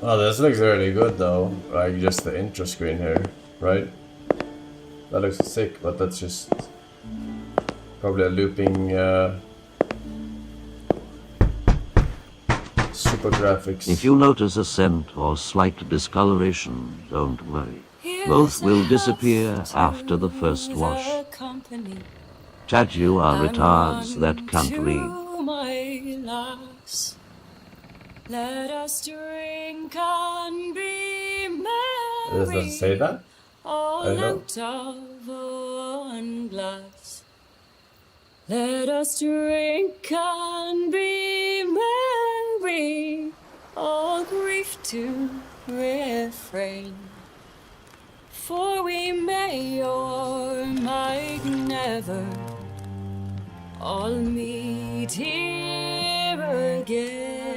Oh, this looks really good though. Like just the intro screen here, right? That looks sick, but that's just probably a looping super graphics. If you notice a scent or slight discoloration, don't worry. Both will disappear after the first wash. Tattoo are retards that can't read. Let us drink and be merry. Does that say that? All I don't know. out of one glass. Let us drink and be merry. All grief to refrain. For we may or might never all meet here again.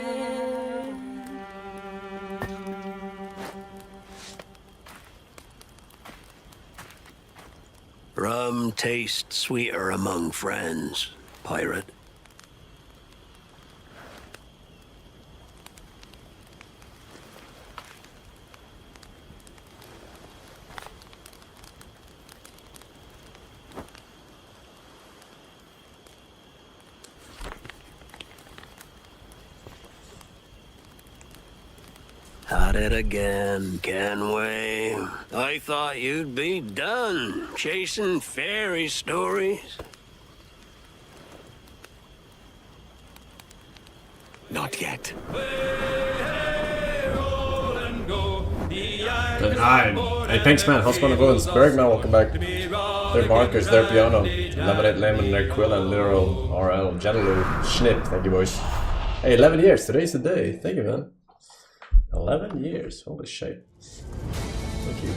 Rum tastes sweeter among friends, pirate. At it again, Kenway. I thought you'd be done chasing fairy stories. Not yet. Good night. Hey, thanks man. Husband of Owens. Bergman, welcome back. Their markers, their piano. Lemonade, lemon, their quill, and literal RL. General Schnip. Thank you, boys. Hey, 11 years. Today's the day. Thank you, man. 11 years. Holy shit. Thank you.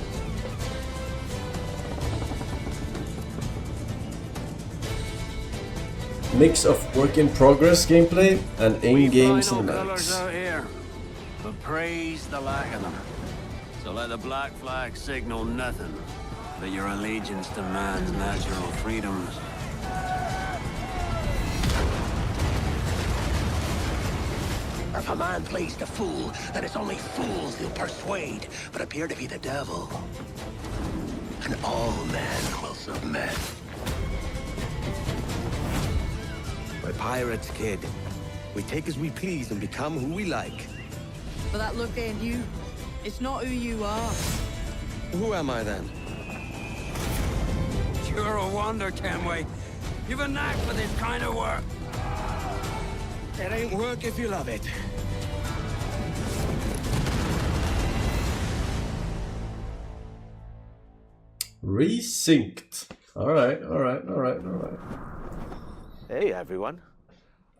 Mix of work in progress gameplay and in-game cinematics. Out here, but praise the lack of them. So let the black flag signal nothing but your allegiance to man's natural freedoms. If a man plays the fool, then it's only fools he'll persuade, but appear to be the devil. And all men will submit. We're pirates, kid. We take as we please and become who we like. But that look ain't you. It's not who you are. Who am I then? You're a wonder, Kenway. You've a knack for this kind of work. It ain't work if you love it. Resynced. Alright. Hey everyone.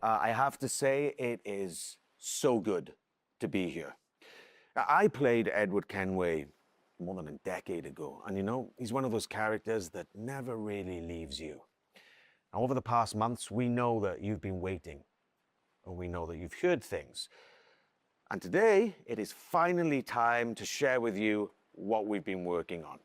I have to say it is so good to be here. I played Edward Kenway more than a decade ago, and you know, he's one of those characters that never really leaves you. Now, over the past months, we know that you've been waiting, or we know that you've heard things. And today, it is finally time to share with you what we've been working on.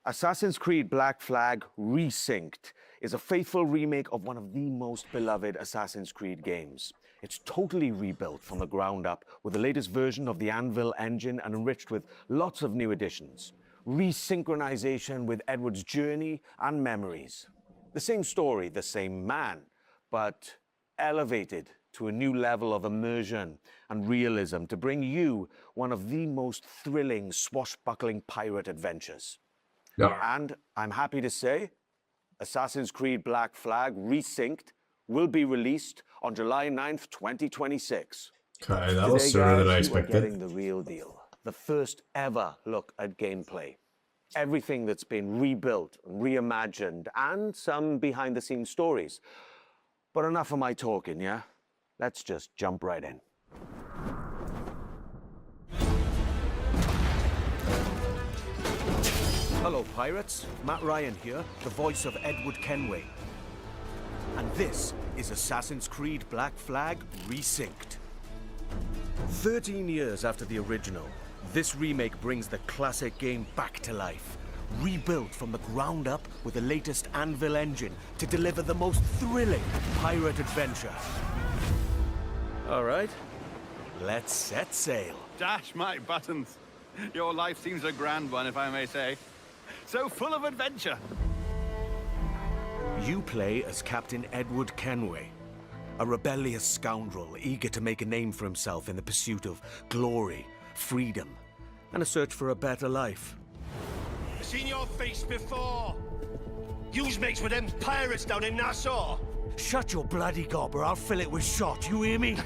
Assassin's Creed Black Flag Resynced is a faithful remake of one of the most beloved Assassin's Creed games. It's totally rebuilt from the ground up with the latest version of the Anvil engine and enriched with lots of new additions. Resynchronization with Edward's journey and memories. The same story, the same man, but elevated to a new level of immersion and realism to bring you one of the most thrilling swashbuckling pirate adventures. Yeah. And I'm happy to say, Assassin's Creed Black Flag Resynced will be released on July 9th, 2026. Okay, that was sooner than I expected. You are getting the real deal. The first ever look at gameplay. Everything that's been rebuilt, reimagined, and some behind-the-scenes stories. But enough of my talking, yeah? Let's just jump right in. Hello, pirates. Matt Ryan here, the voice of Edward Kenway. And this is Assassin's Creed Black Flag Resynced. 13 years after the original, this remake brings the classic game back to life. Rebuilt from the ground up with the latest Anvil engine to deliver the most thrilling pirate adventure. All right, let's set sail. Dash my buttons. Your life seems a grand one, if I may say. So full of adventure. You play as Captain Edward Kenway, a rebellious scoundrel eager to make a name for himself in the pursuit of glory, freedom, and a search for a better life. Seen your face before. Yous mates with them pirates down in Nassau. Shut your bloody gob or I'll fill it with shot, you hear me?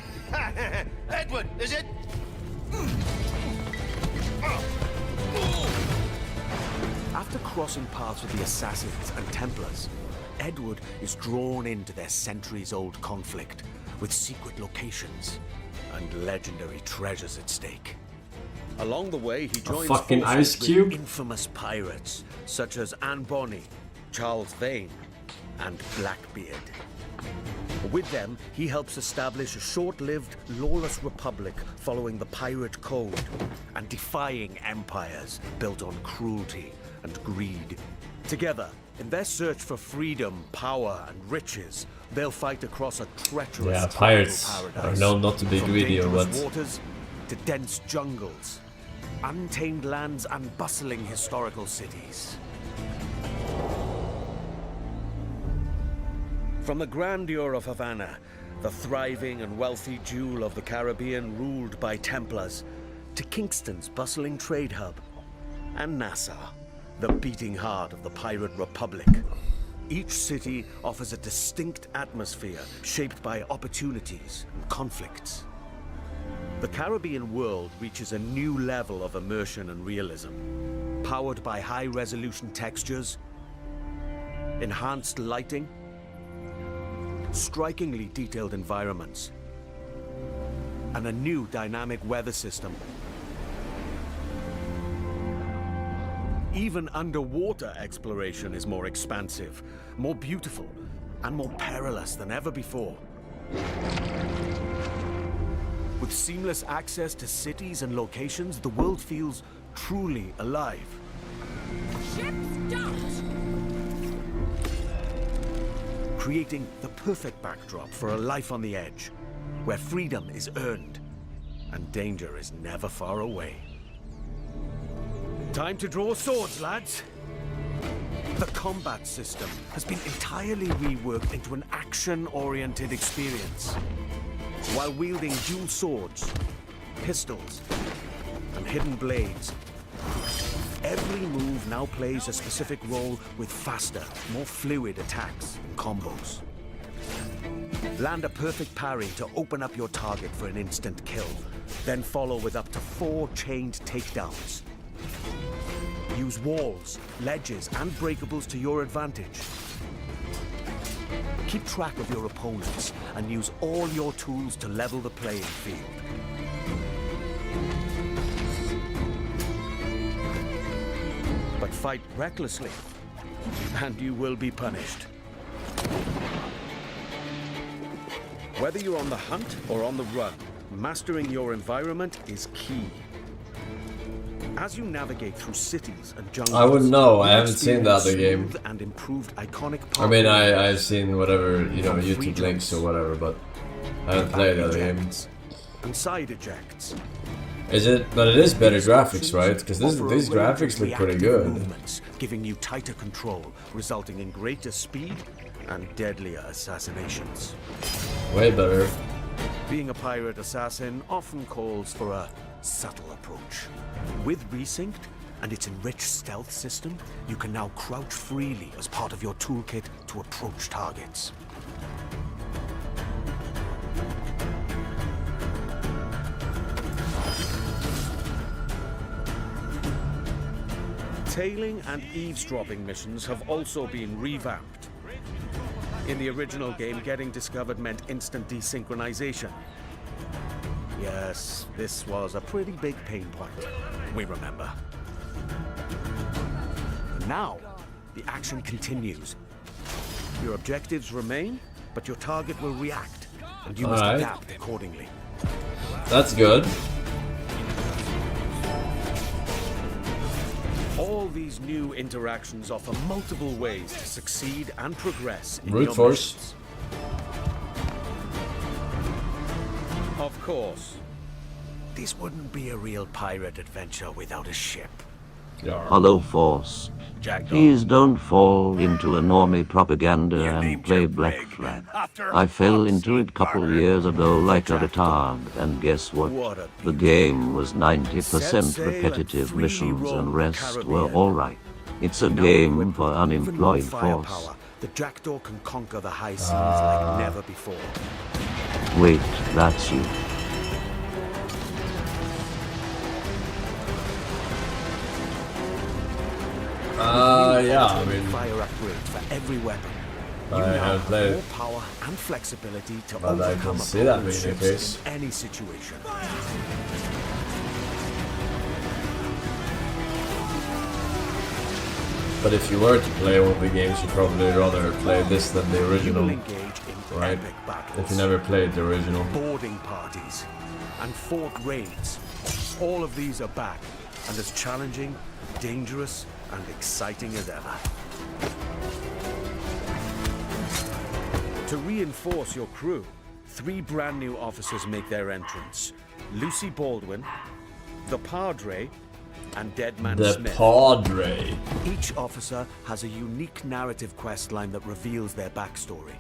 Edward, is it? After crossing paths with the Assassins and Templars, Edward is drawn into their centuries-old conflict with secret locations and legendary treasures at stake. Along the way, he joins fucking forces ice cube? with infamous pirates such as Anne Bonny, Charles Vane, and Blackbeard. With them, he helps establish a short-lived, lawless republic following the pirate code and defying empires built on cruelty and greed. Together, in their search for freedom, power, and riches, they'll fight across a treacherous pirates tropical are paradise. known not to be From greedy or dangerous what. waters to dense jungles, untamed lands, and bustling historical cities. From the grandeur of Havana, the thriving and wealthy jewel of the Caribbean ruled by Templars, to Kingston's bustling trade hub, and Nassau, the beating heart of the pirate republic. Each city offers a distinct atmosphere shaped by opportunities and conflicts. The Caribbean world reaches a new level of immersion and realism, powered by high-resolution textures, enhanced lighting, strikingly detailed environments, and a new dynamic weather system. Even underwater exploration is more expansive, more beautiful, and more perilous than ever before. With seamless access to cities and locations, the world feels truly alive. Creating the perfect backdrop for a life on the edge, where freedom is earned and danger is never far away. Time to draw swords, lads. The combat system has been entirely reworked into an action-oriented experience. While wielding dual swords, pistols, and hidden blades, every move now plays a specific role with faster, more fluid attacks and combos. Land a perfect parry to open up your target for an instant kill, then follow with up to 4 chained takedowns. Use walls, ledges, and breakables to your advantage. Keep track of your opponents and use all your tools to level the playing field. But fight recklessly, and you will be punished. Whether you're on the hunt or on the run, mastering your environment is key. As you navigate through cities and jungles, I wouldn't know. I you haven't seen the other game. smooth and improved iconic I mean, parkour I've seen whatever, you know, from free YouTube links jumps, or whatever, but I haven't played the other game. ejects, and side ejects. Is it? But it is better These graphics, options right? Because offer a these range of graphics look pretty reactive good. movements, giving you tighter control, resulting in greater speed and deadlier assassinations. Way better. Being a pirate assassin often calls for a subtle approach. With Resynced and its enriched stealth system, you can now crouch freely as part of your toolkit to approach targets. Tailing and eavesdropping missions have also been revamped. In the original game, getting discovered meant instant desynchronization. Yes, this was a pretty big pain point, we remember. Now, the action continues. Your objectives remain, but your target will react, and you must Alright. adapt accordingly. That's good. All these new interactions offer multiple ways to succeed and progress in Brute your force. missions. Of course, This wouldn't be a real pirate adventure without a ship. Hello, Force. Jackdaw. Please don't fall into normie propaganda and play Black Flag. I fell into it a couple years ago like a retard, and guess what? The game was 90% repetitive missions and rest were alright. It's a game for unemployed Force. The Jackdaw can conquer the high seas like never before. Wait, that's you. Yeah, I mean, Fire upgrades for every weapon. I have played More power and flexibility to but I overcome can see that opponent's being the ships case. in any situation. But if you were to play one of the games, you'd probably rather play this than the You will original, engage in right? epic battles, If you never played the original. boarding parties, and fort raids. All of these are back, and as challenging, dangerous, and exciting as ever. To reinforce your crew, 3 brand new officers make their entrance. Lucy Baldwin, the Padre, and Deadman The Smith. Padre. Each officer has a unique narrative quest line that reveals their backstory.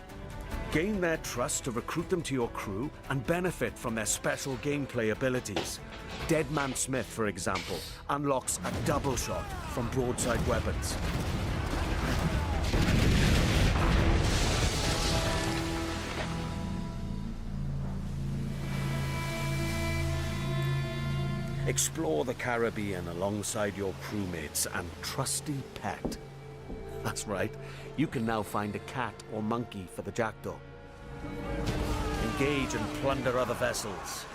Gain their trust to recruit them to your crew and benefit from their special gameplay abilities. Deadman Smith, for example, unlocks a double shot from broadside weapons. Explore the Caribbean alongside your crewmates and trusty pet. That's right, you can now find a cat or monkey for the Jackdaw. Engage and plunder other vessels.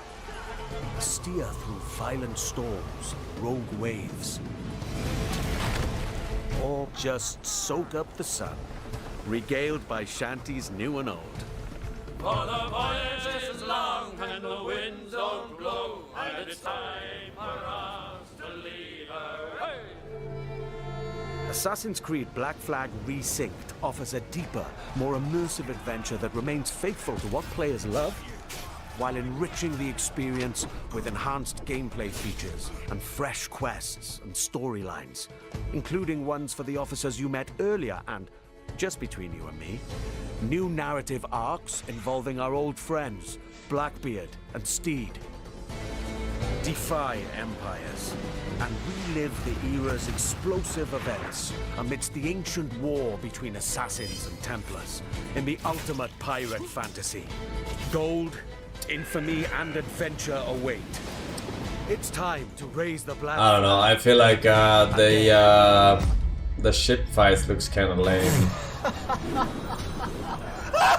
Steer through violent storms, rogue waves. Or just soak up the sun, regaled by shanties new and old. For the voyage is long and the winds don't blow, and it's time for us to leave her. Assassin's Creed Black Flag Resynced offers a deeper, more immersive adventure that remains faithful to what players love, while enriching the experience with enhanced gameplay features and fresh quests and storylines, including ones for the officers you met earlier and, just between you and me, new narrative arcs involving our old friends, Blackbeard and Steed. Defy empires and relive the era's explosive events amidst the ancient war between assassins and Templars in the ultimate pirate fantasy. Gold, infamy, and adventure await. It's time to raise the black. I don't know, I feel like the ship fight looks kind of lame.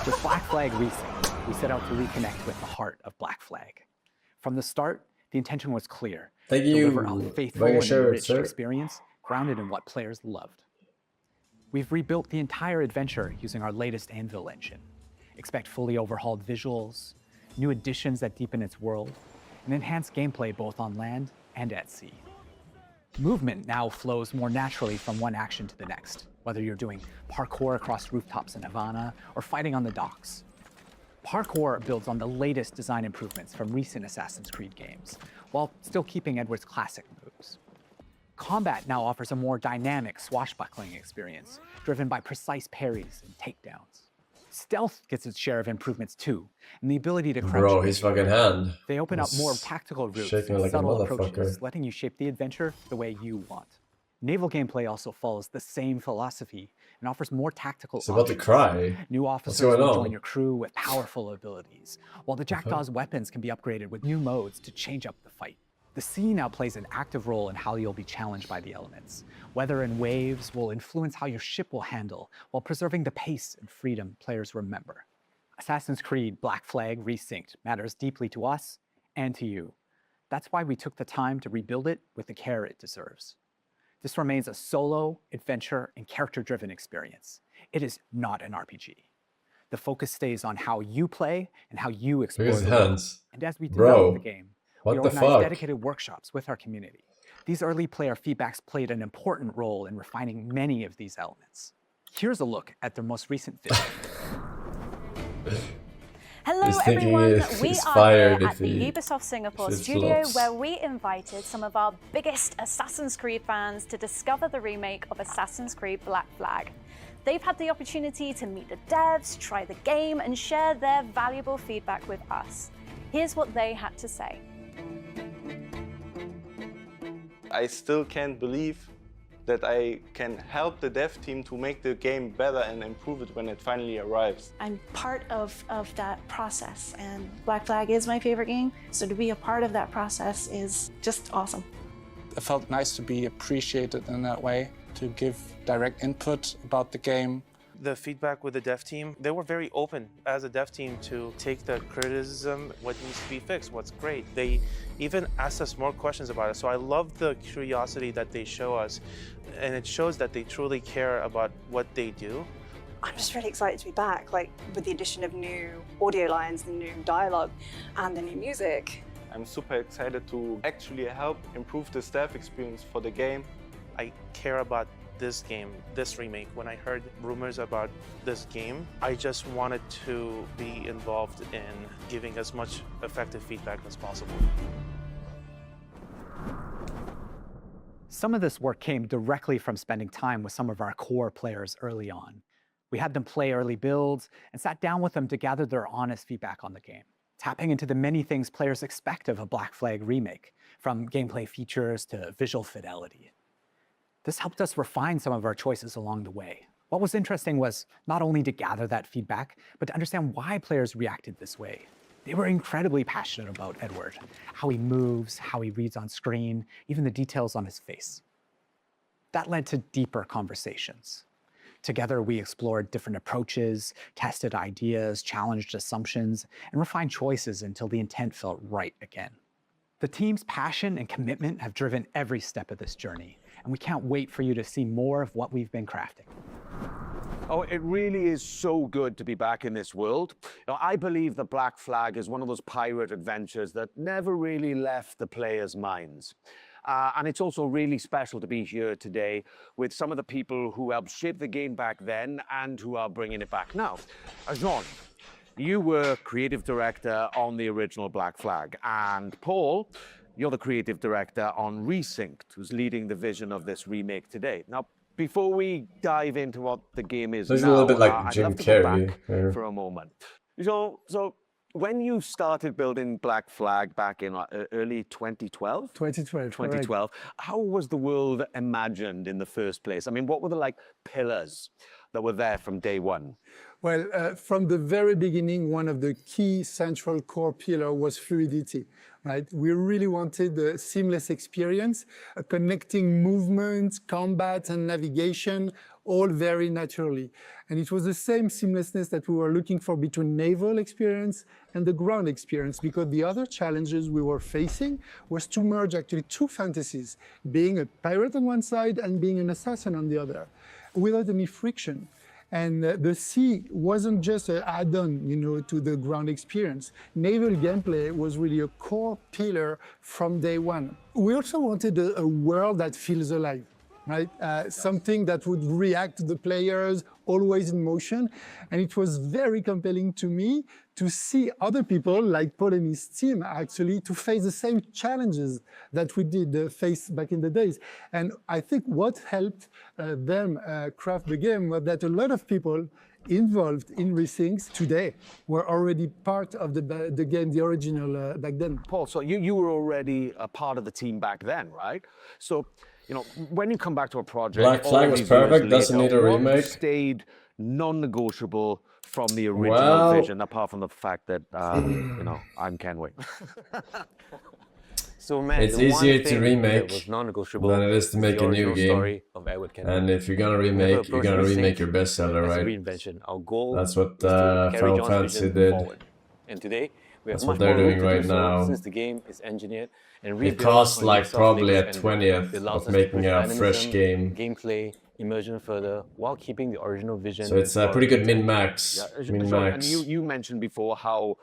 With Black Flag Resynced, we set out to reconnect with the heart of Black Flag. From the start, the intention was clear. Thank Deliver you. a faithful Very and sure, enriched sir. experience grounded in what players loved. We've rebuilt the entire adventure using our latest Anvil engine. Expect fully overhauled visuals, new additions that deepen its world, and enhanced gameplay both on land and at sea. Movement now flows more naturally from one action to the next, whether you're doing parkour across rooftops in Havana or fighting on the docks. Parkour builds on the latest design improvements from recent Assassin's Creed games, while still keeping Edward's classic moves. Combat now offers a more dynamic, swashbuckling experience, driven by precise parries and takedowns. Stealth gets its share of improvements too, and the ability to crouch. Bro, his fucking hand. They open up is more tactical routes shaking and like a subtle motherfucker. approaches, letting you shape the adventure the way you want. Naval gameplay also follows the same philosophy and offers more tactical He's about to options. cry. New What's officers going will on? join your crew with powerful abilities, while the Jackdaw's weapons can be upgraded with new modes to change up the fight. The sea now plays an active role in how you'll be challenged by the elements. Weather and waves will influence how your ship will handle, while preserving the pace and freedom players remember. Assassin's Creed Black Flag Resynced matters deeply to us and to you. That's why we took the time to rebuild it with the care it deserves. This remains a solo, adventure, and character-driven experience. It is not an RPG. The focus stays on how you play and how you explore Look at his the world. hands. And as we Bro, develop the game, we what the organize fuck? dedicated workshops with our community. These early player feedbacks played an important role in refining many of these elements. Here's a look at their most recent video. Hello He's thinking everyone, he's we are fired here if at the he Ubisoft Singapore if it studio flops. where we invited some of our biggest Assassin's Creed fans to discover the remake of Assassin's Creed Black Flag. They've had the opportunity to meet the devs, try the game, and share their valuable feedback with us. Here's what they had to say. I still can't believe that I can help the dev team to make the game better and improve it when it finally arrives. I'm part of that process, and Black Flag is my favorite game, so to be a part of that process is just awesome. It felt nice to be appreciated in that way, to give direct input about the game. The feedback with the dev team, they were very open as a dev team to take the criticism, what needs to be fixed, what's great. They even asked us more questions about it. So I love the curiosity that they show us, and it shows that they truly care about what they do. I'm just really excited to be back, like with the addition of new audio lines, the new dialogue, and the new music. I'm super excited to actually help improve the staff experience for the game. I care about this game, this remake. When I heard rumors about this game, I just wanted to be involved in giving as much effective feedback as possible. Some of this work came directly from spending time with some of our core players early on. We had them play early builds and sat down with them to gather their honest feedback on the game, tapping into the many things players expect of a Black Flag remake, from gameplay features to visual fidelity. This helped us refine some of our choices along the way. What was interesting was not only to gather that feedback, but to understand why players reacted this way. They were incredibly passionate about Edward, how he moves, how he reads on screen, even the details on his face. That led to deeper conversations. Together, we explored different approaches, tested ideas, challenged assumptions, and refined choices until the intent felt right again. The team's passion and commitment have driven every step of this journey, and we can't wait for you to see more of what we've been crafting. Oh, it really is so good to be back in this world. I believe the Black Flag is one of those pirate adventures that never really left the players' minds. And it's also really special to be here today with some of the people who helped shape the game back then and who are bringing it back now. Jean, you were creative director on the original Black Flag, and Paul, you're the creative director on Resynced, who's leading the vision of this remake today. Now, before we dive into what the game is There's now, a little bit like I'd Jim love to go Carrey back here. for a moment. So when you started building Black Flag back in early 2012? 2012. How was the world imagined in the first place? I mean, what were the pillars that were there from day one? Well, from the very beginning, one of the key central core pillar was fluidity, right? We really wanted a seamless experience, connecting movement, combat, and navigation, all very naturally. And it was the same seamlessness that we were looking for between naval experience and the ground experience, because the other challenges we were facing was to merge actually two fantasies, being a pirate on one side and being an assassin on the other, without any friction. And the sea wasn't just an add-on, to the ground experience. Naval gameplay was really a core pillar from day one. We also wanted a world that feels alive, right? Something that would react to the players, always in motion. And it was very compelling to me to see other people like Paul and his team actually to face the same challenges that we did face back in the days. And I think what helped them craft the game was that a lot of people involved in Resynced today were already part of the game, the original back then. Paul, so you were already a part of the team back then, right? So, when you come back to a project, Black Flag was perfect, doesn't need a remake. What stayed non-negotiable from the original vision, apart from the fact that, I'm Kenway? So, man, it's easier to remake than it is to make a new game. And if you're gonna remake, you're gonna remake your bestseller, right? Our goal That's what Final Fantasy did. And today, we have That's what they're doing right now. Since the game is engineered and it costs like probably a 20th of making a fresh game. Gameplay immersion further while keeping the original vision. So it's a pretty good min-max. Yeah, Min-max. and you mentioned before how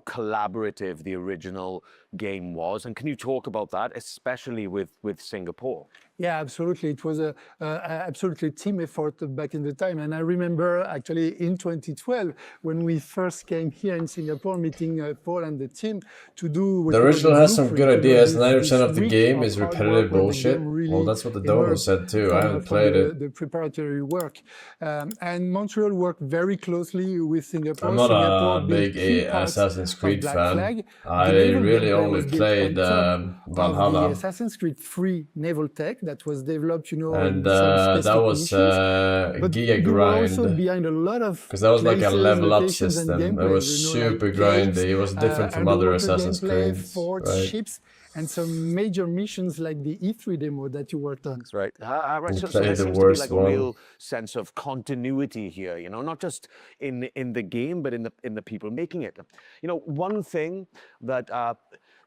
collaborative the original game was, and can you talk about that, especially with Singapore? Yeah, absolutely. It was a absolutely team effort back in the time. And I remember actually in 2012, when we first came here in Singapore, meeting Paul and the team to do what The original has some good blueprint, ideas. this 90% of the week game of is hard repetitive work where the bullshit. game really Well, that's what the dono emerged said too. I haven't from played it. the preparatory work. And Montreal worked very closely with Singapore. I'm not Singapore a built big key parts Assassin's of Creed Black fan. Flag. I The naval really gameplay only was built played on top of the Valhalla. Assassin's Creed 3 naval tech that was developed, you know, And in some that specific was missions. But Giga you were also Grind. behind a lot of Because that was like a places, level up locations, and system. It gameplay, was you know, super like caves, grindy. It was different from other underwater Assassin's gameplay, Creeds. forts, Right? ships, and some major missions like the E3 demo that you worked on. That's right. Right. You So played there the seems to be worst like a one. real sense of continuity here, you know, not just in the game, but in the people making it. You know, one thing that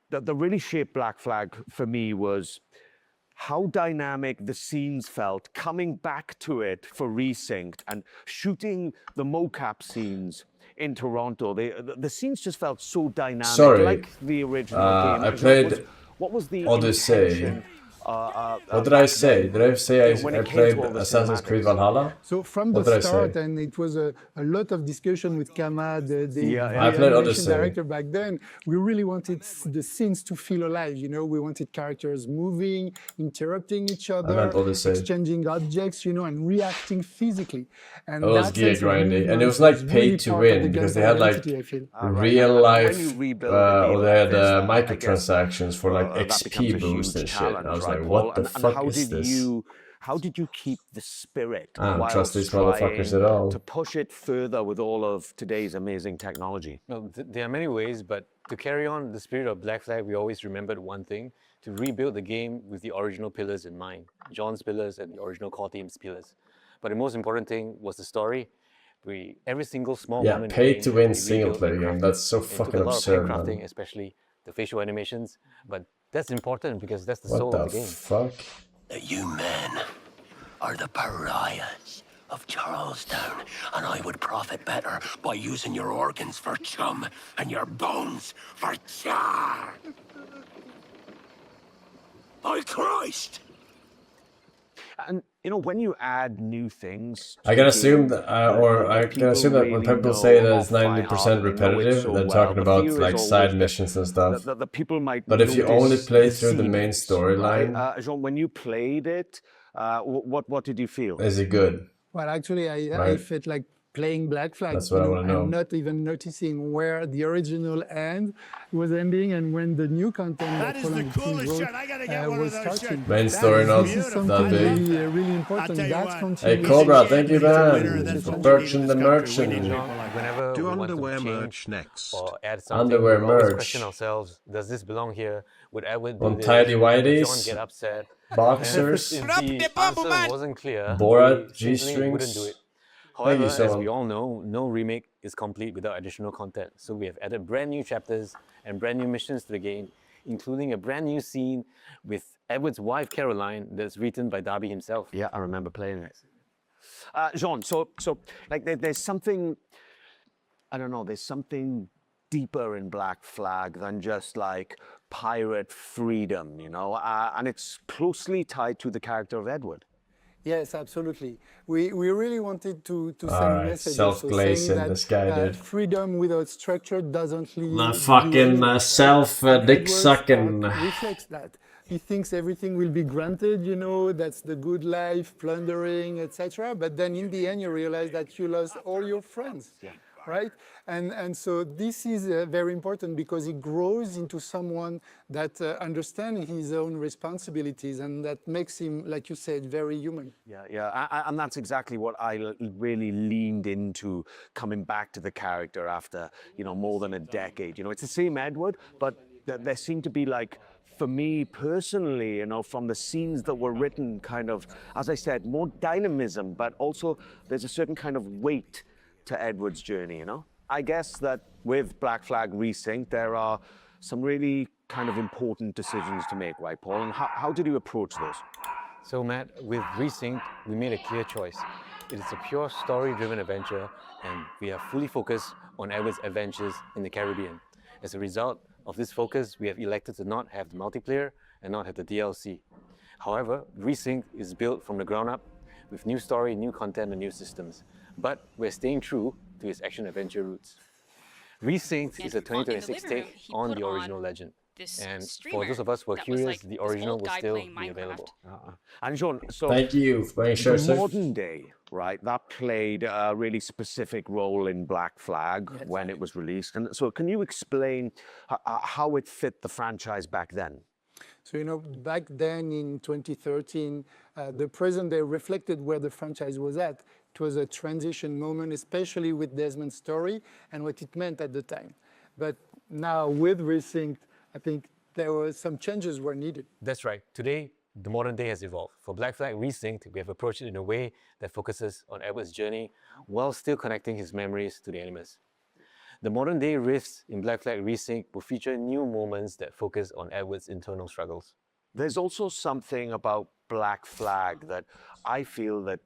that really shaped Black Flag for me was how dynamic the scenes felt coming back to it for Resynced and shooting the mocap scenes in Toronto. The scenes just felt so dynamic, Sorry. like the original game. I played What was the Odyssey. intention, What did I say? Did I say I played Assassin's Creed Valhalla? So from What the did I start, say? and it was a lot of discussion with Kama, the I played animation Odyssey. director back then, we really wanted the scenes to feel alive, you know, we wanted characters moving, interrupting each other, meant Odyssey. exchanging objects, you know, and reacting physically. And It was that Giga sense of Grindy. And it movement was like really paid to part of the win because they gameplay had like identity, I feel. real life, when you rebuild a game or they had like this, I guess, microtransactions for like that XP becomes a boost and huge shit. challenge, I was right, like, Paul? what the And fuck how is did this? How did you keep the spirit I don't while trust these motherfuckers at all. to push it further with all of today's amazing technology? Well, there are many ways, but to carry on the spirit of Black Flag, we always remembered one thing: to rebuild the game with the original pillars in mind, John's pillars and the original core team's pillars. But the most important thing was the story. Every single small Yeah, moment in paid the to game, win we single rebuilt player and game. crafted. That's so It took fucking a lot absurd, of man. crafting, especially the facial animations. But that's important because that's the What soul the of the game. fuck? You men are the pariahs of Charlestown, and I would profit better by using your organs for chum and your bones for char. By Christ! And you know, when you add new things, I can assume that, I can assume that when people say that it's 90% repetitive, they're talking about like side missions and stuff. The people might. But if you only notice play the through the main scenes, storyline, right? Jean, when you played it, what did you feel? is it good? Well, actually, I Right. felt like playing Black Flag, That's what I wanna know. and not even noticing where the original end was ending and when the new content that is the coolest shit. I gotta get one was of those starting. shirts. Main story not This is something that big. really, really important. tell you That's what. continuity. Hey Cobra, thank you winner, man. that's what we Birchin need the in this country. We Merchant. need people like Whenever Do we want underwear to change merch next. or add something, Underwear we always merch. question ourselves: does this belong here? Would Edward do On this? tidy Would whities, John get upset? boxers, And if the answer wasn't clear, Borat, we simply wouldn't G-strings. do it. Thank However, you, as Sean. we all know, no remake is complete without additional content. So we have added brand new chapters and brand new missions to the game, including a brand new scene with Edward's wife Caroline that's written by Darby himself. Yeah, I remember playing it. Jean, so like there's something, I don't know, there's something deeper in Black Flag than just like pirate freedom, you know, and it's closely tied to the character of Edward. Yes, absolutely. We really wanted to send a Alright, message self-glazing saying this that guy, dude. freedom without structure doesn't lead The to fucking anywhere. dick sucking. Reflects that. He thinks everything will be granted, you know, that's the good life, plundering, etc. But then in the end, you realize that you lost all your friends. Yeah. Right? And so this is very important because he grows into someone that understands his own responsibilities and that makes him, like you said, very human. Yeah, and that's exactly what I really leaned into coming back to the character after, you know, more than a decade. You know, it's the same Edward, but there seemed to be like, for me personally, you know, from the scenes that were written, kind of, as I said, more dynamism, but also there's a certain kind of weight to Edward's journey, you know? I guess that with Black Flag Resynced, there are some really kind of important decisions to make, right, Paul? And how did you approach those? So Matt, with Resynced, we made a clear choice. It is a pure story-driven adventure, and we are fully focused on Edward's adventures in the Caribbean. As a result of this focus, we have elected to not have the multiplayer and not have the DLC. However, Resynced is built from the ground up with new story, new content, and new systems. But we're staying true to its action-adventure roots. Resynced is a 2026 take on the original legend. And for those of us who are curious, the original will still be available. And Jean, so Thank you for being sure, the sir. modern day, right, that played a really specific role in Black Flag when it was released. And so can you explain how it fit the franchise back then? So, you know, back then in 2013, the present day reflected where the franchise was at. It was a transition moment, especially with Desmond's story and what it meant at the time. But now with Resynced, I think there were some changes were needed. That's right. Today, the modern day has evolved. For Black Flag Resynced, we have approached it in a way that focuses on Edward's journey while still connecting his memories to the Animus. The modern day riffs in Black Flag Resynced will feature new moments that focus on Edward's internal struggles. There's also something about Black Flag that I feel that,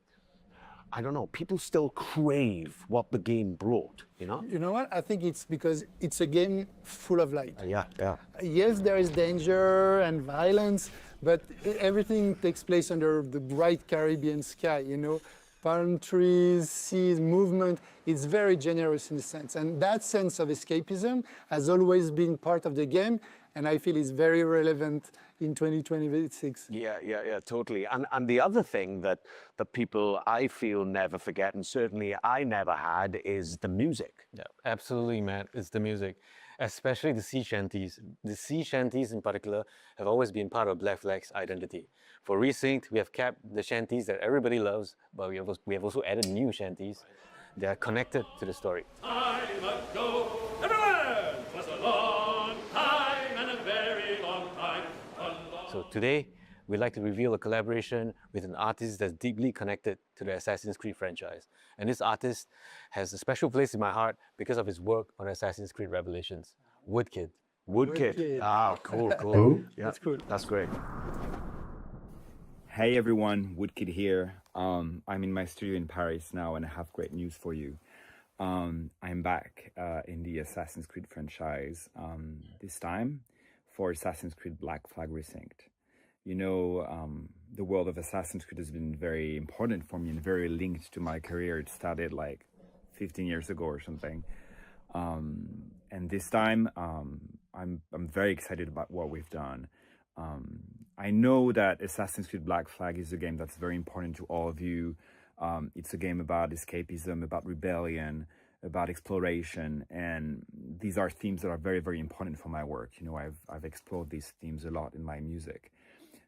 I don't know, people still crave what the game brought, you know? You know what? I think it's because it's a game full of light. Yeah. Yes, there is danger and violence, but everything takes place under the bright Caribbean sky, you know? Palm trees, seas, movement. It's very generous in a sense. And that sense of escapism has always been part of the game, and I feel it's very relevant in 2026. Yeah, totally. And the other thing that the people, I feel, never forget, and certainly I never had, is the music. Yeah, absolutely, Matt. It's the music, especially the sea shanties. The sea shanties in particular have always been part of Black Flag's identity. For Resynced, we have kept the shanties that everybody loves, but we have also added new shanties that are connected to the story. Time ago, everywhere, 'twas a long time and a very long time. So today, we'd like to reveal a collaboration with an artist that's deeply connected to the Assassin's Creed franchise. And this artist has a special place in my heart because of his work on Assassin's Creed Revelations, Woodkid. Woodkid. Ah, cool. Who? Yeah, That's cool. That's great. Hey everyone, Woodkid here. I'm in my studio in Paris now and I have great news for you. I'm back in the Assassin's Creed franchise, this time for Assassin's Creed Black Flag Resynced. You know, the world of Assassin's Creed has been very important for me and very linked to my career. It started like 15 years ago or something. And this time, I'm very excited about what we've done. I know that Assassin's Creed Black Flag is a game that's very important to all of you. It's a game about escapism, about rebellion, about exploration, and these are themes that are very, very important for my work. You know, I've explored these themes a lot in my music.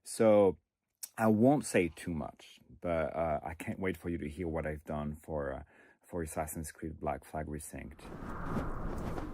So I won't say too much, but I can't wait for you to hear what I've done for Assassin's Creed Black Flag Resynced.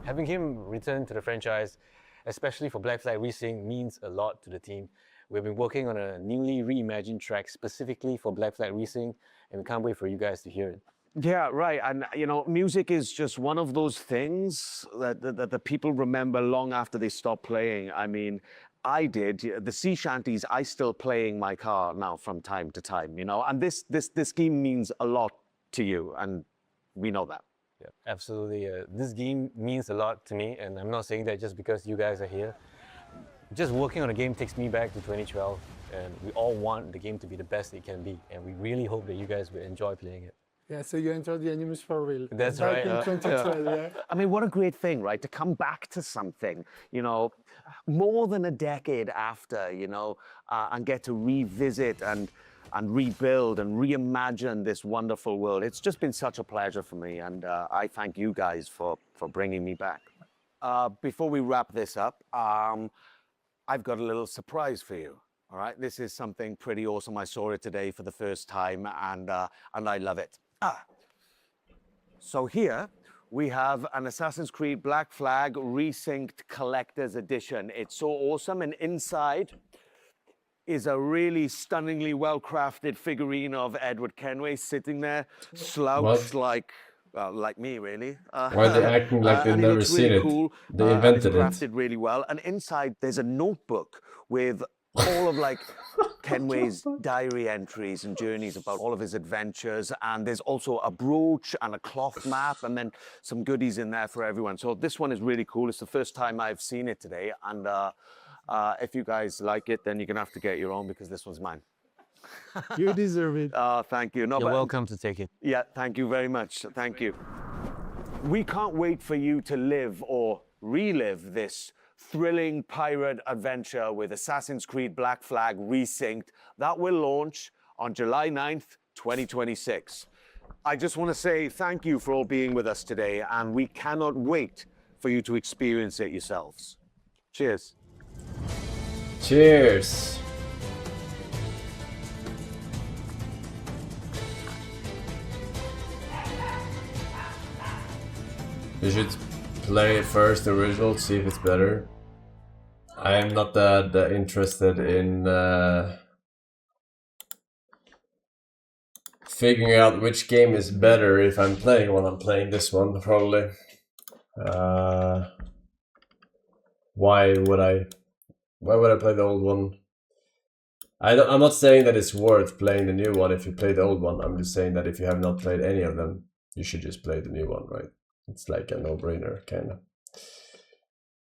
Having him return to the franchise, especially for Black Flag Resynced, means a lot to the team. We've been working on a newly reimagined track specifically for Black Flag Resynced, and we can't wait for you guys to hear it. Yeah, right. And, you know, music is just one of those things that the people remember long after they stop playing. I mean, I did. The sea shanties, I still play in my car now from time to time, you know, and this game means a lot to you, and we know that. Yeah, absolutely. This game means a lot to me, and I'm not saying that just because you guys are here. Just working on a game takes me back to 2012, and we all want the game to be the best it can be, and we really hope that you guys will enjoy playing it. Yeah, so you entered the Animus for real. That's back right. in 2012, yeah. I mean, what a great thing, right? To come back to something, you know, more than a decade after, you know, and get to revisit and rebuild and reimagine this wonderful world. It's just been such a pleasure for me, and I thank you guys for bringing me back. Before we wrap this up, I've got a little surprise for you. All right, this is something pretty awesome. I saw it today for the first time, and I love it. So here we have an Assassin's Creed Black Flag Resynced Collector's Edition. It's so awesome, and inside is a really stunningly well-crafted figurine of Edward Kenway sitting there, slouched like me, really. Why are they acting like they've never seen it? Cool. They invented it's it. crafted really well. And inside, there's a notebook with all of like Kenway's diary entries and journeys about all of his adventures. And there's also a brooch and a cloth map and then some goodies in there for everyone. So this one is really cool. It's the first time I've seen it today. And if you guys like it, then you're going to have to get your own because this one's mine. You deserve it. Thank you. No, You're but- welcome to take it. Yeah, thank you very much. Thank you. We can't wait for you to live or relive this thrilling pirate adventure with Assassin's Creed Black Flag Resynced. That will launch on July 9th, 2026. I just want to say thank you for all being with us today, and we cannot wait for you to experience it yourselves. Cheers. Cheers. You should play first the original, see if it's better. I am not that interested in figuring out which game is better if I'm playing one. I'm playing this one probably. Why would I play the old one? I'm not saying that it's worth playing the new one if you play the old one. I'm just saying that if you have not played any of them, you should just play the new one, right? It's like a no-brainer, kind of.